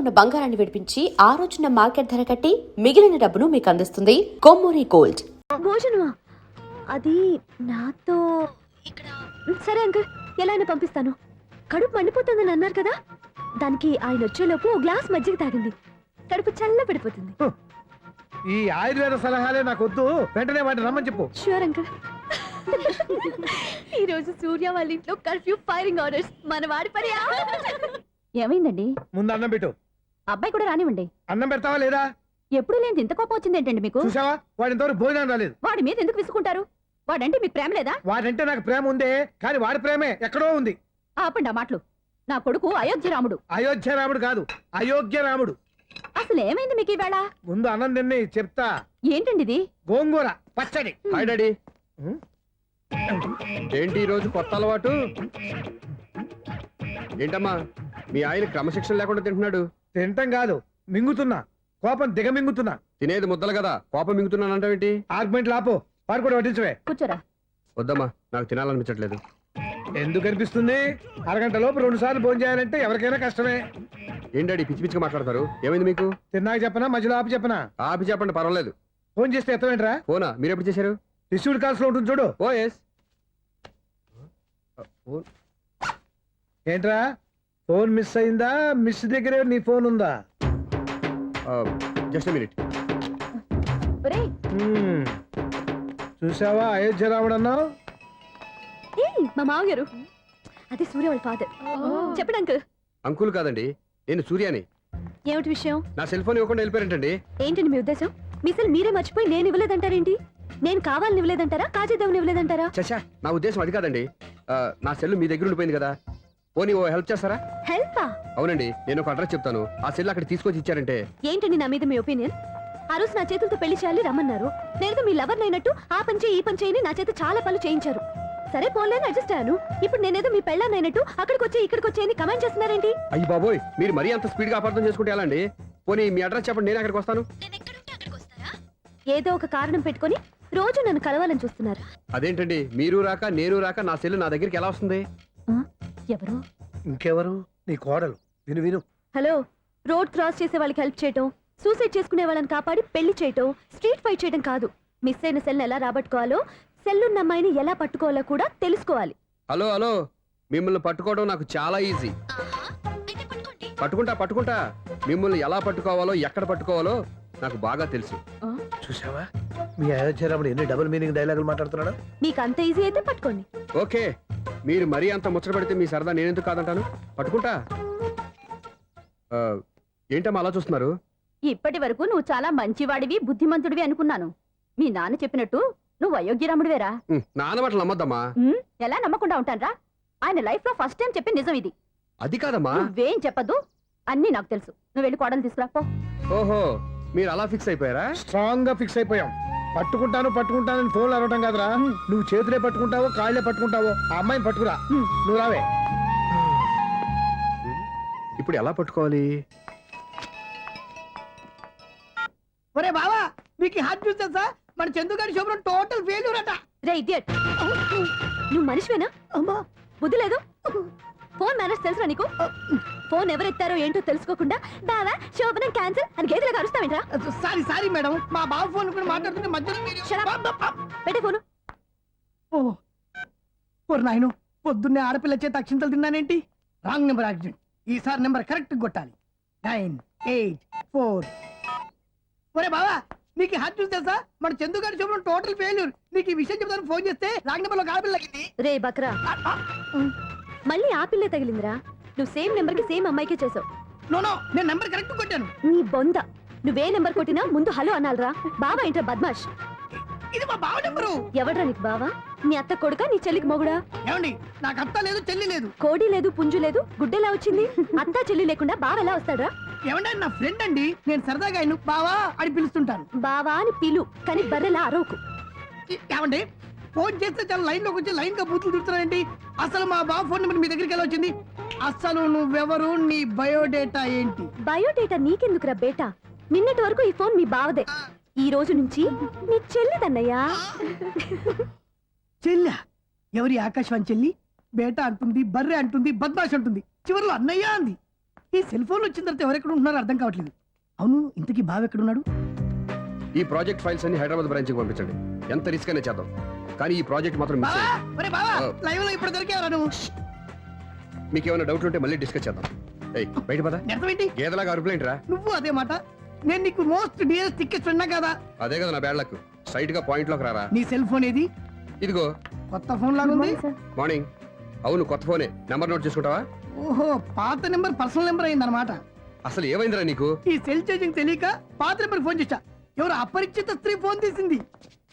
ఉన్న బంగారాన్ని విడిపించి ఆ రోజున మార్కెట్ ధర కట్టి మిగిలిన డబ్బును మీకు అందిస్తుంది కొమ్మూరి గోల్డ్. భోజనమా? అది నాతో ఇక్కడ. సరే అంకుల్, ఎలా అయినా పంపిస్తాను. కడుపు మండిపోతుందని అన్నారు కదా, దానికి ఆయన వచ్చేలోపు ఓ గ్లాస్ మజ్జిగ తాగింది, కడుపు చల్ల పడిపోతుంది. ఈ ఆయుర్వేద సలహాలే నాకు వద్దు, వెంటనే వాటిని రమ్మని చెప్పు. Sure uncle. ఈ రోజు సూర్య వాళ్ళ ఇంట్లో కర్ఫ్యూ ఫైరింగ్ ఆర్డర్స్. మన వాడి పని. ఏమైందండి? ముందు అన్నం పెట్టు. అబ్బాయి కూడా రానివ్వండి. అన్నం పెడతావా లేదా? ఎప్పుడు లేని ఇంత కోపం వచ్చింది ఏంటండి మీకు? చూసావా, వాడి ఇంతవరకు భోజనం రాలేదు. వాడి మీద ఎందుకు విసుకుంటారు? వాడంటే మీకు ప్రేమ లేదా? వాడంటే నాకు ప్రేమ ఉందే, కానీ వాడి ప్రేమే ఎక్కడో ఉంది. ఆపండి ఆ మాటలు. నా కొడుకు అయోధ్య రాముడు. అయోధ్య రాముడు కాదు, అయోగ్య రాముడు. అసలు ఏమైంది మీకు ఈవేళ? ముందు అన్నం తిని చెప్తా. ఏంటండి ఇది? గోంగూర పచ్చడి. Hi daddy. ఏంటి ఈ రోజు కొత్త అలవాటు? ఏంటమ్మా మీ ఆయన క్రమశిక్షణ లేకుండా తింటున్నాడు? తింటం కాదు, మింగుతున్నా. కోపం దిగమింగుతున్నా. తినేది ముద్దలు కదా, కోపం మింగుతున్నాను అంటావేంటి? ఆర్గ్మెంట్ లాపో, వాడు కూడా వడ్డించవే. కూర్చోరా. వద్దమ్మా, నాకు తినాలనిపించట్లేదు. ఎందుకు అనిపిస్తుంది? అరగంట లోపు 2 సార్లు భోజనం చేయాలంటే ఎవరికైనా కష్టమే. ఏం డాడీ పిచ్చి పిచ్చిగా మాట్లాడతారు? ఏమైంది మీకు? తిన్నాక చెప్పనా, మధ్యలో ఆపి చెప్పనా? ఆపి చెప్పండి, పర్వాలేదు. ఫోన్ చేస్తే ఎత్తవేంట్రా? ఫోనా? మీరు ఎప్పుడు చేశారు? రిసీవ్డ్ కాల్స్ లో ఉంటుంది చూడు. ఓ ఎస్. ఏంట్రా, ఫోన్ మిస్ అయిందా? మిస్ దగ్గరే నీ ఫోన్ ఉందా? Just minute. ఒరేయ్, చూసావా అయోధ్య రాముడు అన్నావు? మా మామగారు. అది సూర్య వాళ్ళ ఫాదర్. చెప్పండి అంకుల్. అంకుల్ కాదండి, నేను సూర్యాని. ఏమిటి విషయం? నా సెల్ ఫోన్ ఇవ్వకుండా వెళ్ళిపోయారంటండి. ఏంటండి మీ ఉద్దేశం? మీ సెల్ మీరే మర్చిపోయి నేను ఇవ్వలేదంటారేంటి? నేను కావాలని ఇవ్వలేదంటారా, కాజేద్దామని ఇవ్వలేదంటారా? చచ్చా, నా ఉద్దేశం అది కాదండి. నా సెల్ మీ దగ్గర ఉండిపోయింది కదా, పోనీ ఓ హెల్ప్ చేస్తారా? హెల్పా? అవునండి, నేను ఒక అడ్రస్ చెప్తాను, ఆ సెల్ అక్కడ తీసుకొచ్చి ఇచ్చారంటే. ఏంటండి నా మీద మీ ఒపీనియన్? ఆ రోజు నా చేతులతో పెళ్లి చేయాలి రమ్మన్నారు. నేను మీ లవర్ అయినట్టు ఆ పని చేయి ఈ పని చేయని నా చేత చాలా పనులు చేయించారు. సరే పోలేని అడ్జస్ట్ అయ్యాను. ఇప్పుడు నేనేదో మీ పెళ్ళాన్ని అయినట్టు అక్కడికి వచ్చి ఇక్కడికి వచ్చి కమెంట్ చేస్తున్నారేంటి? అయ్యి బాబోయ్, మీరు మరీ అంత స్పీడ్ గా అపార్థం చేసుకుంటే ఎలా అండి? పోనీ మీ అడ్రస్ చెప్పండి, నేను అక్కడికి వస్తాను. ఏదో ఒక కారణం పెట్టుకొని రోజు నన్ను కలవాలని చూస్తున్నారు. అదేంటండి, మీరు రాక నేను రాక నా సెల్ నా దగ్గరికి ఎలా వస్తుంది? ఎవరు? ఇంకెవరు? నీ కోడలు. విను విను. హలో, రోడ్ క్రాస్ చేసే వాళ్ళకి హెల్ప్ చేయటం, సూసైడ్ చేసుకునే వాళ్ళని కాపాడి పెళ్లి చేయటం, స్ట్రీట్ ఫైట్ చేయడం కాదు. మిస్ అయిన సెల్ని ఎలా రాబట్టుకోవాలో, సెల్లున్న అమ్మాయిని ఎలా పట్టుకోవాలో కూడా తెలుసుకోవాలి. హలో హలో, మిమ్మల్ని పట్టుకోవడం నాకు చాలా ఈజీ. పట్టుకుంటా. మిమ్మల్ని ఎలా పట్టుకోవాలో, ఎక్కడ పట్టుకోవాలో నాకు బాగా తెలుసు. చూసావా, మీ అయోధ్య రాముడు ఎన్ని డబుల్ మీనింగ్ డైలాగులు మాట్లాడుతున్నాడు. మీకు అంత ఈజీ అయితే పట్టుకోండి. ఓకే, మీరు మరీ అంత ముచ్చట పెడితే మీ సరదా నేనెందుకు కాదంటాను. పట్టుకుంటా. ఏంటమ్మా అలా చూస్తున్నారు? ఇప్పటి వరకు నువ్వు చాలా మంచివాడివి, బుద్ధిమంతుడివి అనుకున్నాను. మీ నాన్న చెప్పినట్టు నువ్వు అయోగ్యరాముడివేరా? నాన్న మాటలు నమ్మద్దమ్మా. ఎలా నమ్మకుండా ఉంటానరా? ఆయన లైఫ్ లో ఫస్ట్ టైం చెప్పిన నిజం ఇది. అది కాదమ్మా. నువ్వేం చెప్పదు, అన్ని నాకు తెలుసు. నువ్వు వెళ్ళి కోడలు తీసుకురా పో. ఓహో, మీరు అలా ఫిక్స్ అయిపోయారా? స్ట్రాంగ్ గా ఫిక్స్ అయిపోయాం. పట్టుకుంటానని ఫోన్లు అడగటం కాదురా. నువ్వు చేతులే పట్టుకుంటావో కాళ్ళే పట్టుకుంటావో ఆ అమ్మాయిని పట్టుకురా. నువ్వు రావే. ఇప్పుడు ఎలా పట్టుకోవాలి? ఒరే బావా, మీకు హార్ట్ న్యూస్ తెలుసా? మన చందుగారి శుభ్రం టోటల్ ఫెయిల్యూర్ అట. రే ఇడియట్, నువ్వు మనిషివేనా? అమ్మా, బుద్ధి లేదు. ఫోన్ మేనేజ్ తెలుసా నీకు? ఫోన్ ఎవరెత్తారో ఏంటో తెలుసుకోకుండా బావా శోభనం క్యాన్సిల్ అని గేదెలాగా అరుస్తావేంట్రా? సారీ మేడం, మా బావ ఫోన్ కూడా మాట్లాడుతుంటే మధ్యలో పెట్టే ఫోను. ఓ నాయను, పొద్దున్నే ఆడపిల్ల చేత అక్షింతలు తిన్నానేంటి? Wrong number accident. ఈసారి నెంబర్ కరెక్ట్ కొట్టాలి. 984. ఒరే బావా, నీకు హార్ట్ న్యూస్ తెలుసా? మన చందుగారి శుభ్రం టోటల్ ఫెయిల్యూర్. నీకు ఈ విషయం చెప్తాను ఫోన్ చేస్తే రాంగ్ నెంబర్ లో ఆడపిల్ల తగ్గింది. రే బక్రా, మళ్ళీ ఆ పిల్లే తగిలిందిరా. నువ్వు సేమ్ నెంబర్ కి సేమ్ అమ్మాయికే చేసావు. నో, నేను నెంబర్ కరెక్ట్ కొట్టాను. నీ బొంద, నువ్వే నెంబర్ కొట్టినా ముందు హలో అనాలరా. బావా ఏంట్రా బద్మాష్? ఇది మా బావ నెంబరు. ఎవడ్రా నీకు బావా? నీ అత్త కొడుకా, నీ చెల్లికి మొగుడా? ఏమండి, నాకు అత్త లేదు చెల్లి లేదు. కోడి లేదు పుంజు లేదు, గుడ్డెలా వచ్చింది? అత్త చెల్లి లేకుండా బావ ఎలా వస్తాడ్రా? ఏమంటే నా ఫ్రెండ్ అండి, నేను సరదాగా ఆయన బావా అని పిలుస్తుంటాను. బావా అని పిలు, కానీ బర్రెలా అరవకు. ఏమండి, ఫోన్ చేస్తే చాలా లైన్ లోకి వచ్చి లైన్ గా బూతులు తిడుతున్నాయండి. అసలు మా బావ ఫోన్ నెంబర్ మీ దగ్గరికి ఎలా వచ్చింది? అసలు నువ్వెవరు, నీ బయోడేటా ఏంటి? బయోడేటా నీకెందుకురా బేటా? నిన్నటి వరకు ఈ ఫోన్ మీ బావదే, ఈ రోజు నుంచి నీ చెల్లిదన్నయ్యా. చెల్లా? ఎవరి ఆకాశవాణి చెల్లి? బేటా అంటుంది, బర్రె అంటుంది, బద్మాష్ అంటుంది, చివరిలో అన్నయ్య అంది. ఈ సెల్ ఫోన్ వచ్చిన తర్వాత ఎవరెక్కడ ఉంటున్నారో అర్థం కావట్లేదు. అవును, ఇంతకీ బావ ఎక్కడున్నాడు? ఈ ప్రాజెక్ట్ ఫైల్స్ అన్ని హైదరాబాద్ బ్రాంచ్కి పంపించండి. ఎంత రిస్క్ అయినా చేద్దాం, కానీ ఈ ప్రాజెక్ట్ మాత్రం మిస్ బావా, అయ్యింది. ఒరే బావా, ఆ. లైవ్ లో ఇప్పుడు దొరికేవరా నువ్వు? మీకు ఏమైనా డౌట్లు ఉంటే మళ్ళీ డిస్కస్ చేద్దాం. ఏయ్ బయట పద. అర్థమేంటి? గేదలాగా అరుపులేంట్రా? నువ్వు అదే మాట. నేను నీకు మోస్ట్ డియరెస్ట్ టికెట్స్ ఉన్నా కదా. అదే కదా నా బ్యాడ్ లక్. స్ట్రైట్ గా పాయింట్ లోకి రారా. నీ సెల్ ఫోన్ ఏది? ఇదిగో కొత్త ఫోన్ లాగా ఉంది. మార్నింగ్. అవును కొత్త ఫోనే. నెంబర్ నోట్ చేసుకుంటావా? ఓహో, పాత నెంబర్ పర్సనల్ నెంబర్ అయిందన్నమాట. అసలు ఏమైందిరా నీకు? ఈ సెల్ చేంజింగ్ తెలియక పాత నెంబర్ ఫోన్ చేశా. ఎవరు అపరిచిత స్త్రీ ఫోన్ తీసింది.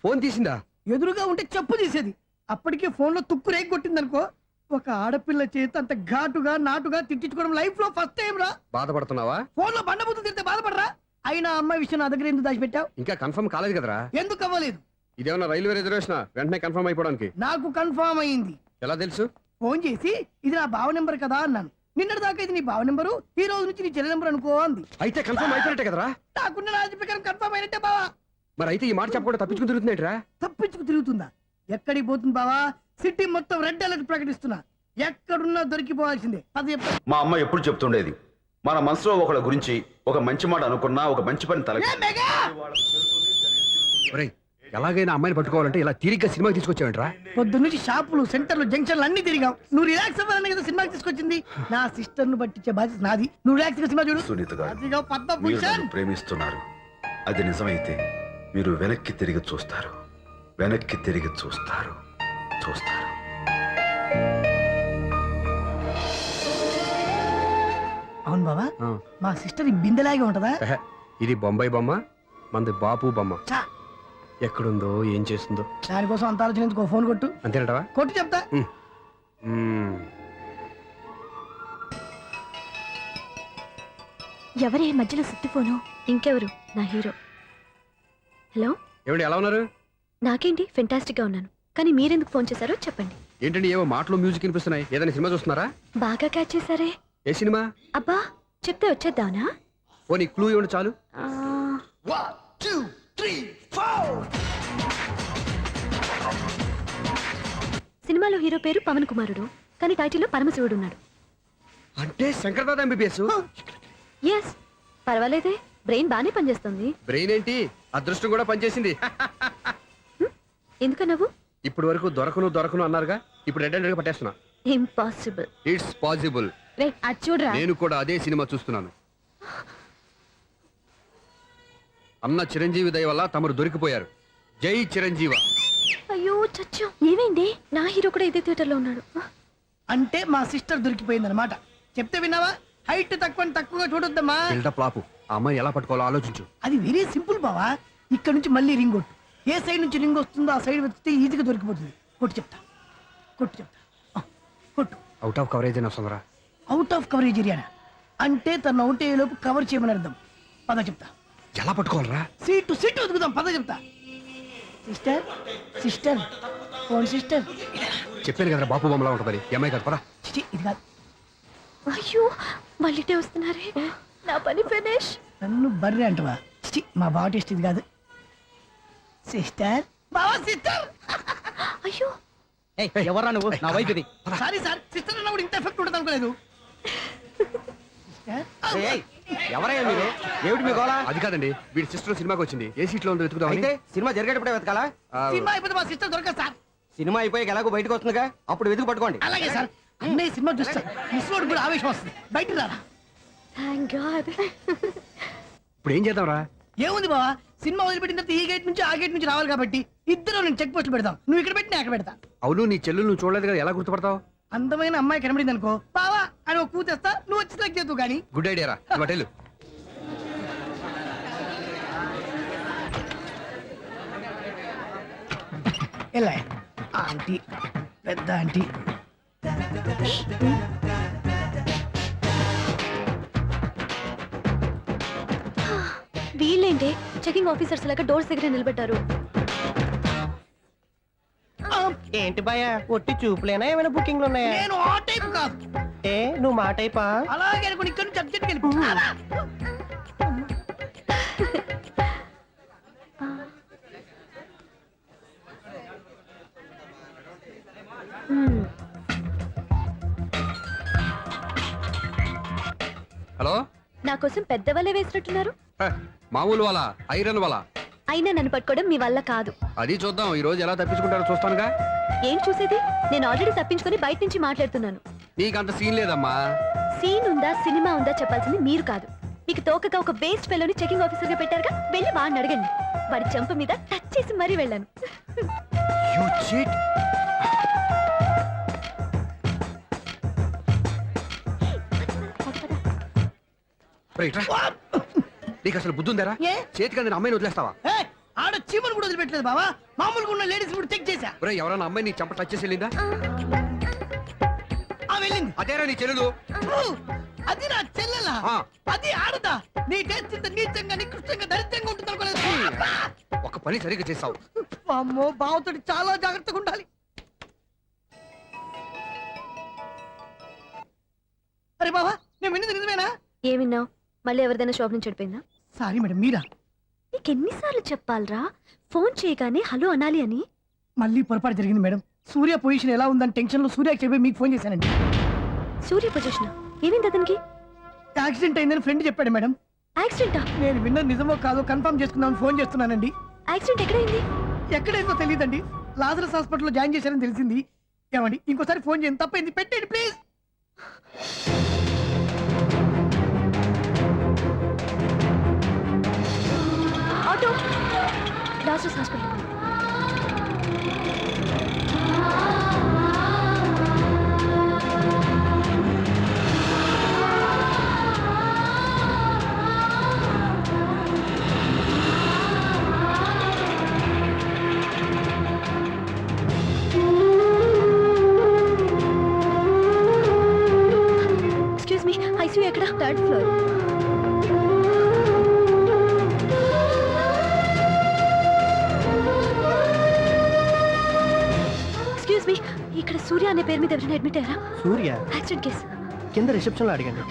ఫోన్ తీసిందా? ఎదురుగా ఉంటే చెప్పు తీసేది. అప్పటికే ఫోన్ లో తుక్కు రేగి కొట్టిందనుకో. ఒక ఆడపిల్ల చేత అంత ఘాటుగా నాటుగా తిట్టించుకోవడం లైఫ్ లో ఫస్ట్ టైం రా. బాధపడుతున్నావా? ఫోన్ లో బండబూతులు తిడితే బాధపడరా? అయినా అమ్మాయి విషయం నా దగ్గర ఎందుకు దాచిపెట్టావు? ఇంకా కన్ఫర్మ్ కాలేదు కదరా. ఎందుకు అవ్వలేదు? ఇదేమన్నా రైల్వే రిజర్వేషన్? వెంటనే కన్ఫర్మ్ అయిపోవడానికి. నాకు కన్ఫర్మ్ అయింది. ఎలా తెలుసు? ఫోన్ చేసి ఇది నా బావ నెంబర్ కదా అన్నాను. నిన్నటి దాకా ఇది నీ బావ నెంబరు, ఈ రోజు నుంచి నీ చెల్లి నెంబర్ అనుకో అంది. అయితే కన్ఫర్మ్ అయిపోయినట్టే కదరా. నాకున్న రాజు ప్రకారం కన్ఫర్మ్ అయినట్టే బావా. మరి అయితే ఈ మాట చెప్పకుండా తప్పించుకుని తిరుగుతున్నాయిట్రా. తప్పించుకు తిరుగుతుందా? ఎక్కడికి పోతుంది బావా? సిటీ మొత్తం రెడ్ అలర్ట్ ప్రకటిస్తున్నా. ఎక్కడున్నా దొరికిపోవాల్సిందే. అది చెప్ప మా అమ్మ ఎప్పుడు చెప్తుండేది, మన మనసులో ఒకళ్ళ గురించి ఒక మంచి మాట అనుకున్నా ఒక మంచి పని తల ఏ మెగా! ఒరేయ్, ఎలాగైనా అమ్మాయిని పట్టుకోవాలంటే ఇలా తీరిగ్గా సినిమాకి తీసుకొచ్చావేంట్రా? పొద్దున్నుంచి షాపులు, సెంటర్లు, జంక్షన్లు అన్ని తిరిగావు. నువ్వు రిలాక్స్ అవ్వాలని కదా సినిమాకి తీసుకొచ్చింది. నా సిస్టర్ ను పట్టించే బాధ్యత నాది. నువ్వు రిలాక్స్ గా సినిమా చూడు. సునీత గారు, అదిగో మీరు పద్మభూషణ్. నన్ను ప్రేమిస్తున్నారు. అది నిజమైతే మీరు వెనక్కి తిరిగి చూస్తారు, వెనక్కి తిరిగి చూస్తారు, చూస్తారు. అవును బావా, ఆ. మా సిస్టర్ ఈ బిందెలాగే ఉంటదా? ఎహె, ఇది బొంబాయి బొమ్మ, మంది బాపు బొమ్మ. చా, ఎక్కడుందో ఏం చేస్తుందో. దానికోసం అంత ఆలోచన ఎందుకు? ఫోన్ కొట్టు. అంతేనటవా? కొట్టు చెప్తా. ఎవరే మధ్యలో సుత్తి ఫోను? ఇంకెవరు? నా హీరో. హలో, ఏమండి ఎలా ఉన్నారు? నాకేంటి ఫెంటాస్టిక్ గా ఉన్నాను. కానీ మీరెందుకు ఫోన్ చేశారో చెప్పండి. ఏంటండి ఏవో మాటలు మ్యూజిక్ వినిపిస్తున్నాయి. ఏదైనా సినిమా చూస్తున్నారా? బాగా క్యాచ్ చేశారే. ఏ సినిమా? అబ్బా, చెప్తే వచ్చేద్దానా? ఓ నీ క్లూ ఇవ్వండి చాలు. ఆ, సినిమాలో హీరో పేరు పవన్ కుమారుడు, కానీ టైటిల్లో పరమశివుడు ఉన్నాడు. అంటే శంకర్దాద ఎంబీబీఎస్. ఎస్, పర్వాలేదే, బ్రెయిన్ బానే పనిచేస్తుంది. బ్రెయిన్ ఏంటి, అదృష్టం కూడా పనిచేసింది. ఎందుకన్నావు? ఇప్పటి వరకు దొరకను అన్నారుగా, ఇప్పుడు రెడ్ గా పట్టేస్తున్నా. ఇంపాసిబుల్. It's possible. రే, అది చూడరా. నేను కూడా అదే సినిమా చూస్తున్నాను. అన్న చిరంజీవి దయ వల్ల తమరు దొరికిపోయారు. జై చిరంజీవ. అయ్యో చచ్చాం. ఏమైంది? నా హీరో కూడా ఇదే థియేటర్ లో ఉన్నాడు. అంటే మా సిస్టర్ దొరికిపోయింది అనమాట. చెప్తే విన్నావా? హైట్ తక్కువగా చూడొద్దమ్మా. బిల్డప్ లాపు. ఆ అమ్మాయిని ఎలా పట్టుకోవాలో ఆలోచించు. అది వెరీ సింపుల్ బావా. ఇక్కడ నుంచి మళ్ళీ రింగ్ కొట్టు. ఏ సైడ్ నుంచి రింగ్ వస్తుందో ఆ సైడ్ వెతికితే ఈజీగా దొరికిపోతుంది. కొట్టు చెప్తా. ఆ, కొట్టు. అవుట్ ఆఫ్ కవరేజ్ అని వస్తుందిరా. అవుట్ ఆఫ్ కవరేజ్ ఏరియా అంటే తను అవుట్ అయ్యేలోపు కవర్ చేయమని అర్థం. పద చెప్తా. ఎలా పట్టుకోవాలరా? సీటు వెతుకుదాం. పద చెప్తా. Sister phone sister. చెప్పాను కదరా బాపు బొమ్మలా ఉంటుందని. అమ్మాయి కదా పరా. చిచి, ఇది కాదు. అయ్యో, మళ్ళీటే వస్తున్నారే. నా పని ఫినిష్. నన్ను బర్రె అంటవా? చిచి, మా బావ టేస్ట్ ఇది కాదు. సిస్టర్, బావా సిస్టర్. అయ్యో, ఎవరా నువ్వు? నా వైపు ఇది. సారీ సార్, సిస్టర్ అన్నప్పుడు ఇంత ఎఫెక్ట్ ఉంటుంది అనుకోలేదు. సిస్టర్, ఎవరయ్యా మీరు? ఏమిటి మీ గోళ? అది కాదండి, వీడి సిస్టర్ సినిమాకి వచ్చింది. ఏ సీట్ లో ఉందో వెతుకుదామని. అయితే సినిమా జరిగేటప్పుడే వెతకాలా? సినిమా అయిపోతే మా సిస్టర్ దొరకదు సార్. సినిమా అయిపోయాక ఎలాగో బయటకు వస్తుందిగా, అప్పుడు వెతుకు పట్టుకోండి. అలాగే సార్. అన్నయ్య సినిమా చూస్తారు. మిస్లోడ్ కూడా ఆవేశం వస్తుంది. బయట రారా. Thank God. ఇప్పుడు ఏం చేద్దాంరా? ఏముంది బావా, సినిమా వదిలిపెట్టిన తర్వాత ఈ గేట్ నుంచి ఆ గేట్ నుంచి రావాలి కాబట్టి ఇద్దరు నేను చెక్ పోస్టులు పెడతాం. నువ్వు ఇక్కడ పెట్టి నేను అక్కడ పెడతా. అవును, నీ చెల్లెలు నువ్వు చూడలేదు కదా, ఎలా గుర్తుపడతావు? అందమైన అమ్మాయి కనబడింది అనుకో, బావా అని ఒక కూతేస్తా. నువ్వు వచ్చి సెలెక్ట్ చేద్దు కానీ. గుడ్ ఐడియా రా. హోటల్ ఎలా ఆంటీ, పెద్ద ఆంటీ. వీళ్ళేంటి చెకింగ్ ఆఫీసర్స్ లాగా డోర్స్ దగ్గర నిలబెట్టారు. ఏంటి భయ ఒట్టి చూపులేనా ఏమైనా బుకింగ్లు ఉన్నాయా? నేను ఆ టైప్ కాదు. ఏ నువ్వు మా టైపా? అలాగే అనుకుని ఇక్కడ నుంచి అర్జెంట్కి వెళ్ళిపో. నా కోసం పెద్ద వలే వేసినట్టున్నారు. మామూలు వాళ్ళ ఐరన్ వాళ్ళ అయినా నన్ను పట్టుకోవడం మీ వల్ల కాదు. అది చూద్దాం ఈ రోజు ఎలా తప్పించుకుంటారో చూస్తానుగా. ఏం చూసేది? నేను ఆల్రెడీ తప్పించుకొని బయట నుంచి మాట్లాడుతున్నాను. నీకంత సీన్ లేదమ్మా. సీన్ ఉందా సినిమా ఉందా చెప్పాల్సింది మీరు కాదు. మీకు తోకగా ఒక వేస్ట్ ఫెలోని చెకింగ్ ఆఫీసర్ గా పెట్టారుగా, వెళ్ళి వాడిని అడగండి. వాడి చెంప మీద టచ్ చేసి మరీ వెళ్ళాను. You cheat. రైట్ రా. నీకు అసలు బుద్ధి ఉందారా? ఏ? చేతికి అందిన అమ్మాయిని వదిలేస్తావా? ఏయ్, ఆడ చీమను కూడా వదిలిపెట్టలేదు బావా. మామూలుగా ఉన్న లేడీస్ కూడా చెక్ చేశా. ఒరేయ్, ఎవరైనా అమ్మాయి నీ చెంప టచ్ చేసి వెళ్ళిందా? ఆ వెళ్ళింది. అదేరా నీ చెల్లెలు. ఓ, అది నా చెల్లెలా? ఆ. అది ఆడదా? నీ టేస్ట్ ఇంత నీచంగా నికృష్టంగా దరిద్రంగా ఉంటుంది అనుకోలేదు. ఒక పని సరిగ్గా చేస్తావు. అమ్మో, బావతోటి చాలా జాగ్రత్తగా ఉండాలి. అరే బావా, నేను విన్నది నిజమేనా? ఏమిన్నావు? మళ్ళీ ఎవరిదైనా షాప్ నుంచి చెడిపోయిందా? సారీ మేడం, మీరా? నీకెన్నిసార్లు చెప్పాలరా ఫోన్ చేయగానే హలో అనాలి అని? మళ్ళీ పొరపాటు జరిగింది మేడం. సూర్య పొజిషన్ ఎలా ఉందని టెన్షన్ లో సూర్యకి చెప్పి మీకు ఫోన్ చేశానండి. సూర్య పొజిషన్ ఏమైంది అతనికి? యాక్సిడెంట్ అయిందని ఫ్రెండ్ చెప్పాడు మేడం. యాక్సిడెంటా? నేను విన్నది నిజమో కాదో కన్ఫర్మ్ చేసుకుందామని ఫోన్ చేస్తున్నానండి. యాక్సిడెంట్ ఎక్కడైంది? ఎక్కడైందో తెలియదండి. లాజరస్ హాస్పిటల్లో జాయిన్ చేశారని తెలిసింది. ఏమండి, ఇంకోసారి ఫోన్ చేయండి. తప్పైంది, పెట్టండి please. Auto Lazarus hospital. Excuse me, ICU ఎక్కడ? Third floor. ఎక్స్క్యూజ్ మీ, ఇక్కడ సూర్య అనే పేరు మీద ఎవరైనా అడ్మిట్ అయ్యారా? Surya accident case. కింద రిసెప్షన్ లో అడిగండి.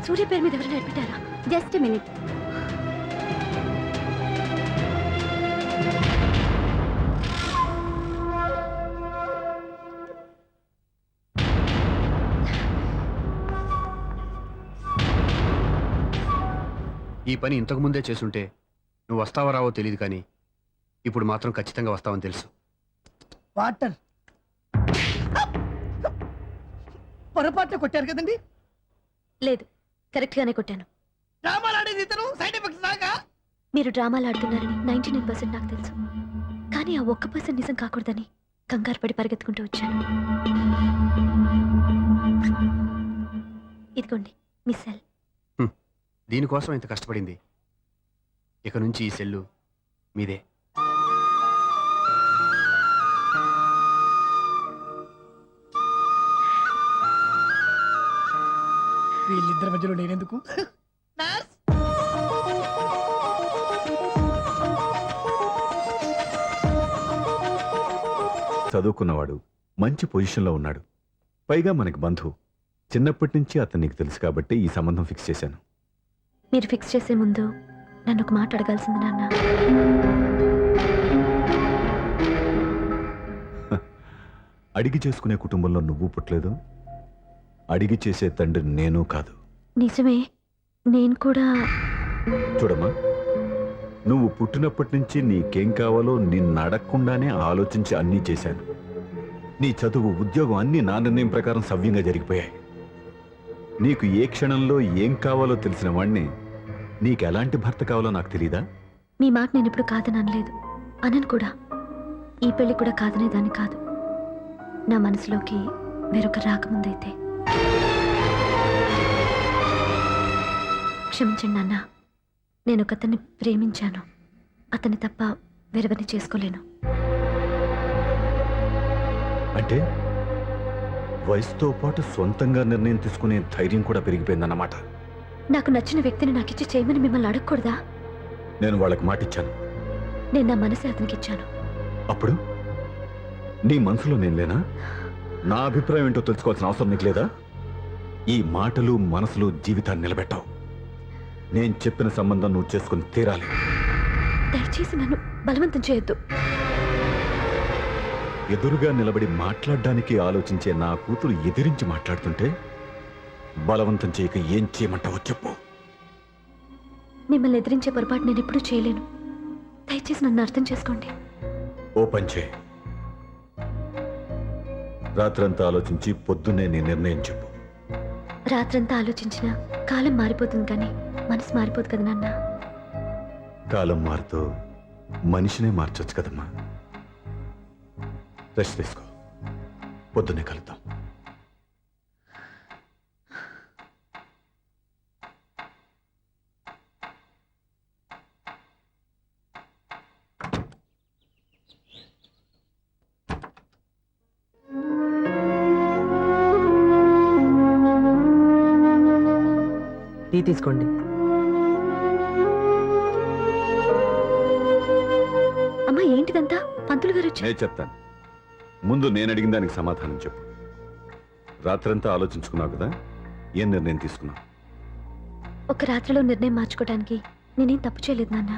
సూర్య పేరు మీద ఎవరైనా అడ్మిట్ అయ్యారా? Just minute. ఈ పని ఇంతకు ముందే చేసుంటే నువ్వు వస్తావో రావో తెలియదు, కానీ ఇప్పుడు మాత్రం ఖచ్చితంగా వస్తావని తెలుసు. వాటర్ పొరపాటున కొట్టారు కదండి. లేదు, కరెక్ట్ గానే కొట్టాను. డ్రామాలు ఆడేది ఇతను, సైడ్ ఎఫెక్ట్స్ దాకా. మీరు డ్రామాలు ఆడుతున్నారని 99% నాకు తెలుసు. కానీ ఆ 1% నిజం కాకూడదని కంగారు పడి పరిగెత్తుకుంటూ వచ్చాను. ఇదిగోండి మీ సెల్. దీనికోసం ఇంత కష్టపడింది. ఇక నుంచి ఈ సెల్లు మీదే. వీళ్ళిద్దరి మధ్యలో నేనెందుకు? చదువుకున్నవాడు, మంచి పొజిషన్లో ఉన్నాడు, పైగా మనకి బంధువు. చిన్నప్పటి నుంచి అతను నీకు తెలుసు కాబట్టి ఈ సంబంధం ఫిక్స్ చేశాను. మీరు ఫిక్స్ చేసే ముందు నన్ను ఒక మాట అడగాల్సింది నాన్న. అడిగి చేసుకునే కుటుంబంలో నువ్వు పుట్టలేదు, అడిగి చేసే తండ్రి నేను కాదు. నిజమే, నేను కూడా. చూడమ్మా, నువ్వు పుట్టినప్పటి నుంచి నీకేం కావాలో నిన్ను అడగకుండానే ఆలోచించి అన్నీ చేశాను. నీ చదువు, ఉద్యోగం అన్నీ నా నిర్ణయం ప్రకారం సవ్యంగా జరిగిపోయాయి. నీకు ఏ క్షణంలో ఏం కావాలో తెలిసిన వాణ్ణి నీకు ఎలాంటి భర్త కావాలో నాకు తెలీదా? మీ మాట నేను ఇప్పుడు కాదని అనలేదు, అనను కూడా. ఈ పెళ్లి కూడా కాదనే దాన్ని కాదు. నా మనసులోకి వేరొక రాకముందైతే. క్షమించండి నాన్న, నేను ఒకతన్ని ప్రేమించాను. అతన్ని తప్ప వేరెవరిని చేసుకోలేను. అంటే వయసుతో పాటు సొంతంగా నిర్ణయం తీసుకునే ధైర్యం కూడా పెరిగిపోయిందన్నమాట. నాకు నచ్చిన వ్యక్తిని నాకిచ్చి చేయమని మిమ్మల్ని అడగకూడదా? నేను వాళ్ళకి మాటిచ్చాను. నేను నా మనసే అతనికి ఇచ్చాను. అప్పుడు నీ మనసులో నేను లేనా? నా అభిప్రాయం ఏంటో తెలుసుకోవాల్సిన అవసరం నీకు లేదా? ఈ మాటలు మనసులు జీవితాన్ని నిలబెట్టావు. నేను చెప్పిన సంబంధం నువ్వు చేసుకుని తీరాలి. దయచేసి నన్ను బలవంతం చేయొద్దు. ఎదురుగా నిలబడి మాట్లాడడానికి ఆలోచించే నా కూతురు ఎదిరించి మాట్లాడుతుంటే బలవంతం చేయక ఏం చేయమంటావో చెప్పు. మిమ్మల్ని ఎదిరించే పొరపాటు నేను ఎప్పుడూ చేయలేను. దయచేసి నన్ను అర్థం చేసుకోండి. ఓ పని చేయి. రాత్రంతా ఆలోచించి పొద్దున్నే నీ నిర్ణయం చెప్పు. రాత్రంతా ఆలోచించిన కాలం మారిపోతుంది కానీ మనసు మారిపోదు కదా నాన్న. కాలం మారుతూ మనిషినే మార్చొచ్చు కదమ్మా. రెస్ట్ తీసుకో, పొద్దున్నే కలుద్దాం. టీ తీసుకోండి. అమ్మా ఏంటిదంతా? పంతులు గారు వచ్చి నేను చెప్తాను. ముందు నేను అడిగిన దానికి సమాధానం చెప్పు. రాత్రంతా ఆలోచించుకున్నావు కదా, ఏం నిర్ణయం తీసుకున్నావు? ఒక రాత్రిలో నిర్ణయం మార్చుకోవడానికి నేనేం తప్పు చేయలేదు నాన్న.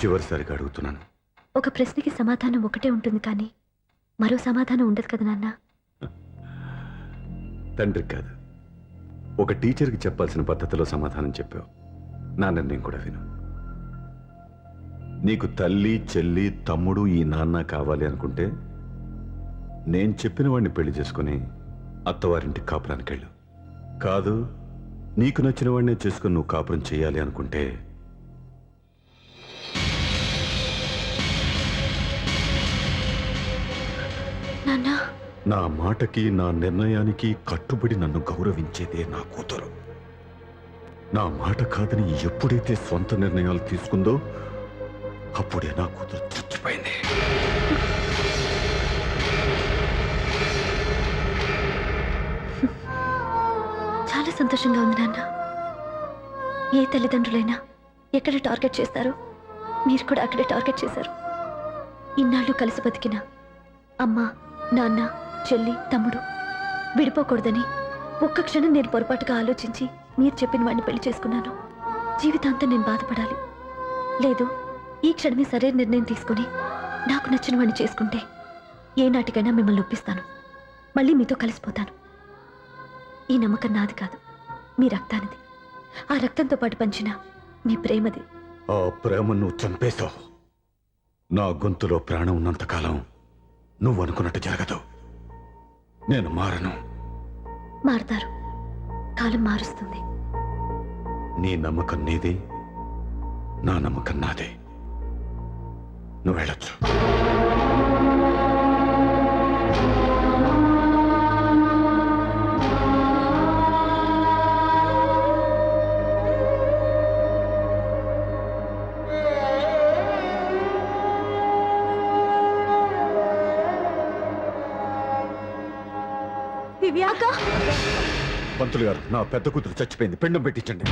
చివరిసారిగా అడుగుతున్నాను. ఒక ప్రశ్నకి సమాధానం ఒకటే ఉంటుంది కానీ మరో సమాధానం ఉండదు కదా నాన్న. తండ్రికి కాదు, ఒక టీచర్కి చెప్పాల్సిన పద్ధతిలో సమాధానం చెప్పావు. నా నిర్ణయం కూడా విను. నీకు తల్లి, చెల్లి, తమ్ముడు, ఈ నాన్న కావాలి అనుకుంటే నేను చెప్పిన వాడిని పెళ్లి చేసుకుని అత్తవారింటికి కాపురానికి వెళ్ళు. కాదు, నీకు నచ్చిన వాడినే చేసుకుని నువ్వు కాపురం చేయాలి అనుకుంటే నాన్న నా మాటకి, నా నిర్ణయానికి కట్టుబడి నన్ను గౌరవించేదే నా కూతురు. నా మాట కాదని ఎప్పుడైతే సొంత నిర్ణయాలు తీసుకుందో అప్పుడే నా కూతురు చచ్చిపోయింది. చాలా సంతోషంగా ఉంది నాన్న. ఏ తల్లిదండ్రులైనా ఎక్కడ టార్గెట్ చేస్తారో మీరు కూడా అక్కడే టార్గెట్ చేశారు. ఇన్నాళ్ళు కలిసి బతికిన అమ్మ, నాన్న, చెల్లి, తమ్ముడు విడిపోకూడదని ఒక్క క్షణం నేను పొరపాటుగా ఆలోచించి మీరు చెప్పిన వాడిని పెళ్లి చేసుకున్నాను. జీవితాంతం నేను బాధపడాలి. లేదు, ఈ క్షణమే సరైన నిర్ణయం తీసుకుని నాకు నచ్చిన వాడిని చేసుకుంటే ఏ నాటికైనా మిమ్మల్ని ఒప్పిస్తాను. మళ్ళీ మీతో కలిసిపోతాను. ఈ నమ్మకం నాది కాదు, మీ రక్తానిది. ఆ రక్తంతో పాటు పంచిన మీ ప్రేమది. ఆ ప్రేమ నువ్వు చంపేశావు. నా గొంతులో ప్రాణం ఉన్నంతకాలం నువ్వు అనుకున్నట్టు జరగదు. నేను మారను. మారుతారు, కాలం మారుస్తుంది. నీ నమ్మకం నీది, నా నమ్మకం నాదే. నువ్వు వెళ్ళొచ్చు. పంతులు గారు, నా పెద్ద కూతురు చచ్చిపోయింది, పిండం పెట్టించండి.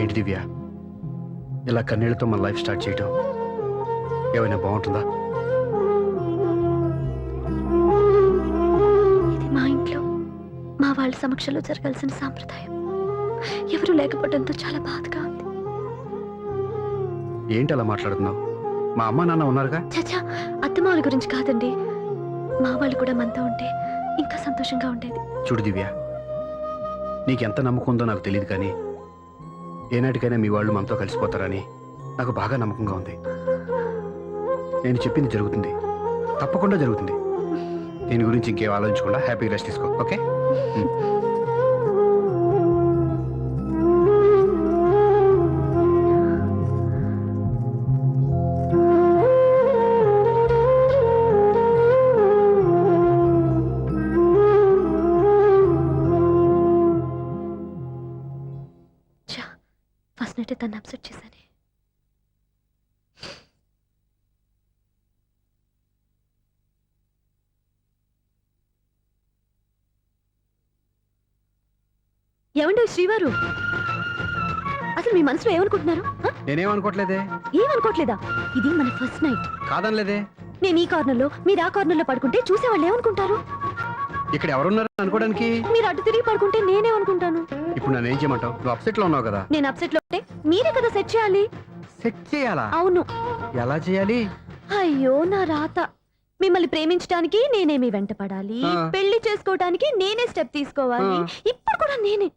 ఏంటి దివ్య, ఇలా కన్నీళ్లతో మన లైఫ్ స్టార్ట్ చేయటం ఏమైనా బాగుంటుందా? ఇది మా ఇంట్లో మా వాళ్ళ సమక్షంలో జరగాల్సిన సాంప్రదాయం. ఎవరు లేకపోవడంతో చాలా బాధగా ఉంది. ఏంటి అలా మాట్లాడుతున్నావు? మా అమ్మ నాన్న ఉన్నారుగా. చచ్చా, అత్తమావుల గురించి కాదండి. మా వాళ్ళు కూడా మనతో ఉంటే ఇంకా సంతోషంగా ఉండేది. చూడు దివ్య, నీకెంత నమ్మకం ఉందో నాకు తెలియదు కానీ ఏనాటికైనా మీ వాళ్ళు మనతో కలిసిపోతారని నాకు బాగా నమ్మకంగా ఉంది. నేను చెప్పింది జరుగుతుంది, తప్పకుండా జరుగుతుంది. దీని గురించి ఇంకేం ఆలోచించకుండా హ్యాపీగా రెస్ట్ తీసుకో, ఓకే? ఫస్ట్ నైట్ తను అప్సెట్ చేశాను. ఏమండి శ్రీవారు, అసలు మీ మనసులో ఏమనుకుంటున్నారు? నేనేమనుకోవట్లేదే. ఏమనుకోవట్లేదా? ఇది మన ఫస్ట్ నైట్. కాదనలేదే. నేను ఈ కార్నర్లో, మీరు ఆ కార్నర్లో పడుకుంటే చూసేవాళ్ళు ఏమనుకుంటారు? ఇక్కడ ఎవరున్నారు అనుకోవడానికి? మీరు అటు తిరిగి పడుకుంటే నేనేమనుకుంటాను? ఇప్పుడు నన్ను ఏం చేయమంటావు? నువ్వు అప్సెట్ లో ఉన్నావు కదా. నేను అప్సెట్ లో ఉంటే మీరే కదా సెట్ చేయాలి. సెట్ చేయాలా? అవును. ఎలా చేయాలి? అయ్యో నా రాత. మిమ్మల్ని ప్రేమించడానికి నేనే మీ వెంట పడాలి, ఆ. పెళ్లి చేసుకోవడానికి నేనే స్టెప్ తీసుకోవాలి. ఆ. ఇప్పుడు కూడా నేనే.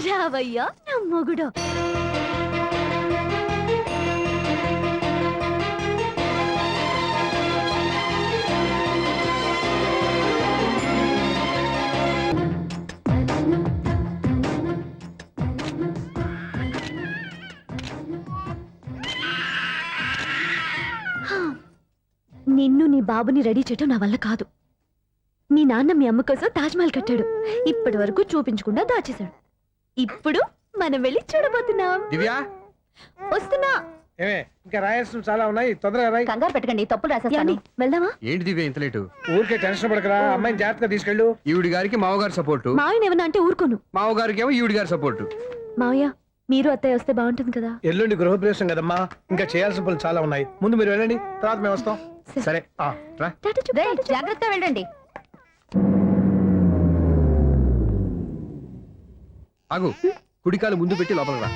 రావయ్యా నా మొగుడు. నిన్ను నీ బాబుని రెడీ చేయటం నా వల్ల కాదు. నీ నాన్న మీ అమ్మ కోసం తాజ్మహల్ కట్టాడు, ఇప్పటి వరకు చూపించకుండా దాచేశాడు. ఇప్పుడు మనం వెళ్ళి చూడబోతున్నాం. దివ్యా, వస్తున్నా. ఏమే ఇంకా రాయాల్సిన చాలా ఉన్నాయి, తొందరగా రాయి. కంగారు పెట్టకండి, తప్పులు రాసేస్తాను. వెళ్దామా? ఏంటి దివ్య ఇంత లేటు? ఊరికే టెన్షన్ పడకరా, అమ్మాయిని జాగ్రత్తగా తీసుకెళ్ళు. ఈవిడి గారికి మావగారు సపోర్టు, మావయ్య ఏమన్నా అంటే ఊరుకోను. మావగారికి ఏమో ఈవిడి గారి సపోర్టు. మావయ్య మీరు అత్తయ్య వస్తే బాగుంటుంది కదా. ఎల్లుండి గృహప్రవేశం కదమ్మా, ఇంకా చేయాల్సిన పనులు చాలా ఉన్నాయి. ముందు మీరు వెళ్ళండి, తర్వాత మేము వస్తాం. సరే రా. జాగ్రత్త వెళ్ళండి. ఆగు, కుడికాలు ముందు పెట్టి లోపలికి రా.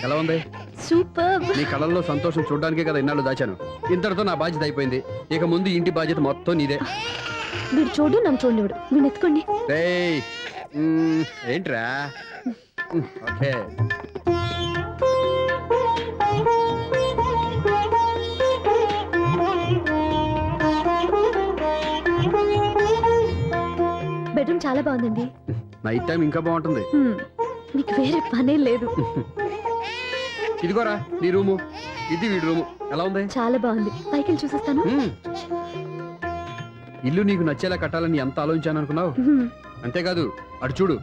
ఎలా ఉంది? సూపర్. నీ కళ్ళల్లో సంతోషం చూడడానికే కదా ఇన్నాళ్ళు దాచాను. ఇంతటితో నా బాధ్యత అయిపోయింది. ఇక ముందు ఇంటి బాధ్యత మొత్తం నీదే. వీడు చూడు, నన్ను చూడలేడు. వీడు ఎత్తుకోండి. రేయ్, ఏంట్రా? ఓకే. బెడ్రూమ్ చాలా బాగుందండి. నైట్ టైం ఇంకా బాగుంటుంది. మీకు వేరే పనే లేదు. ఇదిగోరా నీ రూము, ఇది వీడి రూము. ఎలా ఉంది? చాలా బాగుంది. పైకి వెళ్ళి చూసేస్తాను. ఇల్లు నీకు నచ్చేలా కట్టాలని ఎంత ఆలోచించాను అనుకున్నావు? అంతేకాదు, అటు చూడు,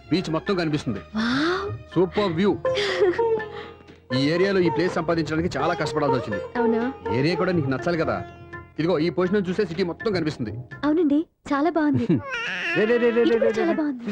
బీచ్ మొత్తం కనిపిస్తుంది. వావ్. Super view. ఈ ఏరియాలో ఈ ప్లేస్ సంపాదించడానికి చాలా కష్టపడాల్సి వచ్చింది. అవునా? ఏరియా కూడా నీకు నచ్చాలి కదా. ఇదిగో ఈ పొజిషన్ చూస్తే సిటీ మొత్తం కనిపిస్తుంది. అవునండి, చాలా బాగుంది. రే, రే, రే, రే, ఇది రే, కూడా రే, చాలా రే. బాగుంది.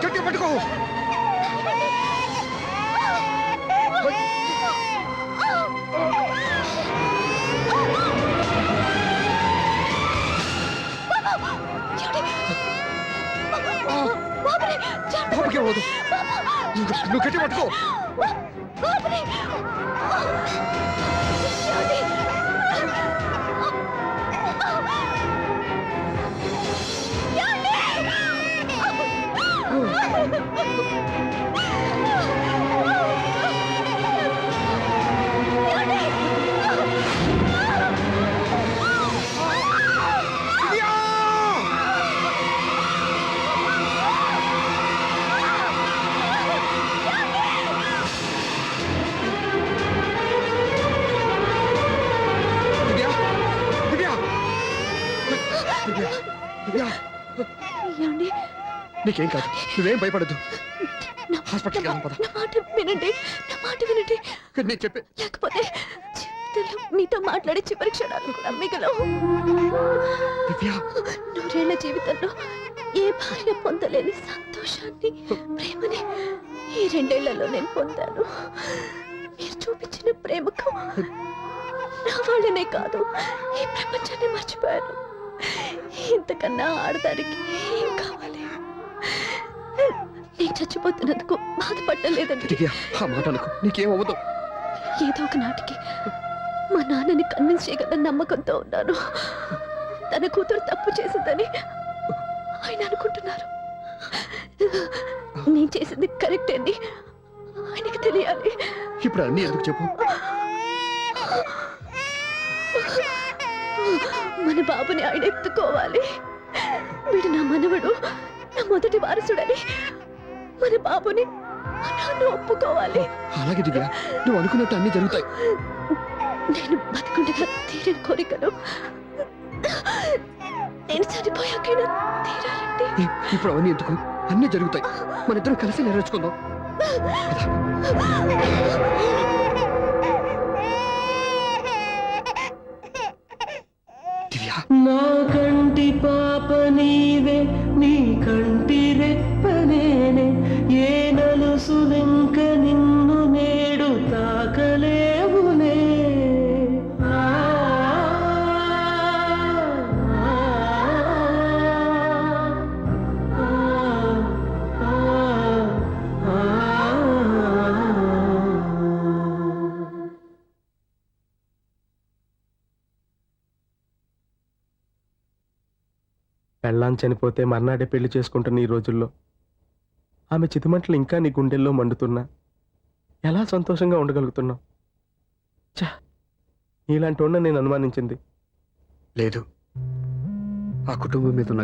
గట్టిగా పట్టుకో. బాబుకి పోదు. నువ్వు గట్టి పట్టుకో. ఏమండి? నీకేం కాదు, నువ్వేం భయపడద్దు. హాస్పిటల్కి వెళ్దాం పద. నా మాట వినండి, నా మాట వినండి. నేను చెప్పే లేకపోతే జీవితంలో మీతో మాట్లాడే చివరి క్షణాలు కూడా మిగలవు. దివ్య, నూరేళ్ల జీవితంలో ఏ భార్య పొందలేని సంతోషాన్ని, ప్రేమని ఈ 2 ఏళ్లలో నేను పొందాను. మీరు చూపించిన ప్రేమకు నా వాళ్ళనే కాదు, ఈ ప్రపంచాన్ని మర్చిపోయాను. ఇంతకన్నా ఆడదానికి ఏం కావాలి? నేను చచ్చిపోతున్నందుకు బాధపడలేదండి. దివ్య, ఆ మాట అనుకో, నీకేమవ్వదు. ఏదో ఒక నాటికి మా నాన్నని కన్విన్స్ చేయగల నమ్మకంతో ఉన్నాను. తన కూతురు తప్పు చేసిందని ఆయన అనుకుంటున్నారు. నేను చేసింది కరెక్ట్ అని ఆయనకి తెలియాలి. ఇప్పుడు అన్నీ ఎందుకు చెప్పు? మన బాబుని ఆయన ఎత్తుకోవాలి. వీడు నా మనవడు, నా మొదటి వారసుడని మన బాబుని మా నాన్న ఒప్పుకోవాలి. అలాగే దివ్య, నువ్వు అనుకున్నట్టు అన్నీ జరుగుతాయి. నేను బతుకుండగా తీరని కోరికలు నేను చనిపోయాకైనా తీరాలండి. ఇప్పుడు అవన్నీ ఎందుకు? అన్నీ జరుగుతాయి. మన ఇద్దరం కలిసి నెరవేర్చుకుందాం. దివ్య, నా కంటి పాప నీవే, నీ కంటి రెప్పనేనే, ఏ నలుసులెంక నిన్ను నేడు తాకలేవునే. ఆ, ఆ, ఆ, ఆ. పెళ్ళాం చనిపోతే మర్నాడే పెళ్లి చేసుకుంటున్న ఈ రోజుల్లో ఆమె చితిమంటలు ఇంకా నీ గుండెల్లో మండుతున్నా ఎలా సంతోషంగా ఉండగలుగుతున్నావు? ఛా, నీలాంటి వాడిని నేను అనుమానించింది. లేదు, ఆ కుటుంబం మీద ఉన్న